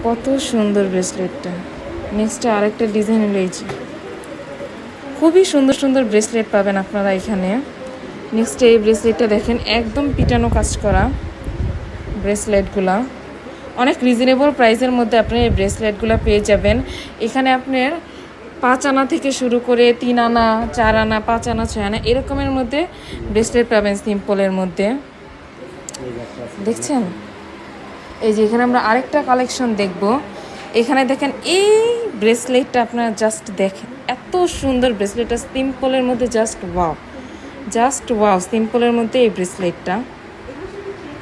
কত সুন্দর ব্রেসলেটটা। নেক্সট আরেকটা ডিজাইন রয়েছে, খুবই সুন্দর সুন্দর ব্রেসলেট পাবেন আপনারা এখানে। নেক্সট এই ব্রেসলেটটা দেখেন, একদম পিটানো কাজ করা ব্রেসলেটগুলা, অনেক রিজনেবল প্রাইসের মধ্যে আপনি এই ব্রেসলেটগুলো পেয়ে যাবেন। এখানে আপনার 5 আনা থেকে শুরু করে 3 আনা, 4 আনা, 5 আনা, 6 আনা এরকমের মধ্যে ব্রেসলেট পাবেন সিম্পলের মধ্যে। দেখছেন, এই যে এখানে আমরা আরেকটা কালেকশন দেখব। এখানে দেখেন এই ব্রেসলেটটা আপনারা জাস্ট দেখেন, এত সুন্দর ব্রেসলেটটা সিম্পলের মধ্যে, জাস্ট ওয়াও, জাস্ট ওয়াও। সিম্পলের মধ্যে এই ব্রেসলেটটা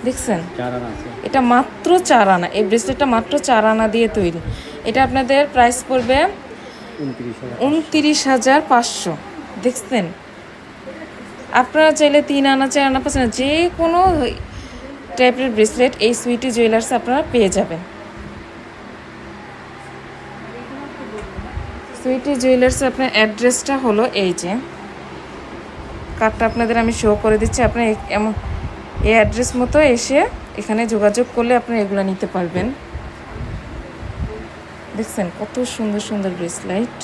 দেখছেন, এটা মাত্র 4 আনা। এই ব্রেসলেটটা মাত্র 4 আনা দিয়ে তৈরি। এটা আপনাদের প্রাইস পড়বে 29,500। দেখছেন, আপনারা চাইলে 3 আনা, 4 আনা, 5 আনা যে কোনো টাইপের ব্রেসলেট এই সুইটি জুয়েলার্সে আপনারা পেয়ে যাবেন। সুইটি জুয়েলার্সে আপনার অ্যাড্রেসটা হলো এই যে কার্ডটা আপনাদের আমি শো করে দিচ্ছি। আপনার এমন এই অ্যাড্রেস মতো এসে এখানে যোগাযোগ করলে আপনারা এগুলো নিতে পারবেন। দেখছেন কত সুন্দর সুন্দর ব্রেসলেট,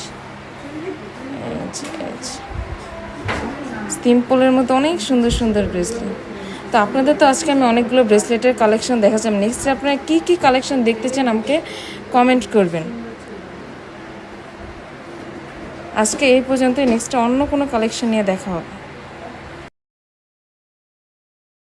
সিম্পলের মতো অনেক সুন্দর সুন্দর ব্রেসলেট। তো আপনাদের তো আজকে আমি অনেকগুলো ব্রেসলেটের কালেকশন দেখাচ্ছি। নেক্সট আপনারা কী কী কালেকশন দেখতে চান আমাকে কমেন্ট করবেন। আজকে এই পর্যন্ত, নেক্সট অন্য কোনো কালেকশন নিয়ে দেখা হবে।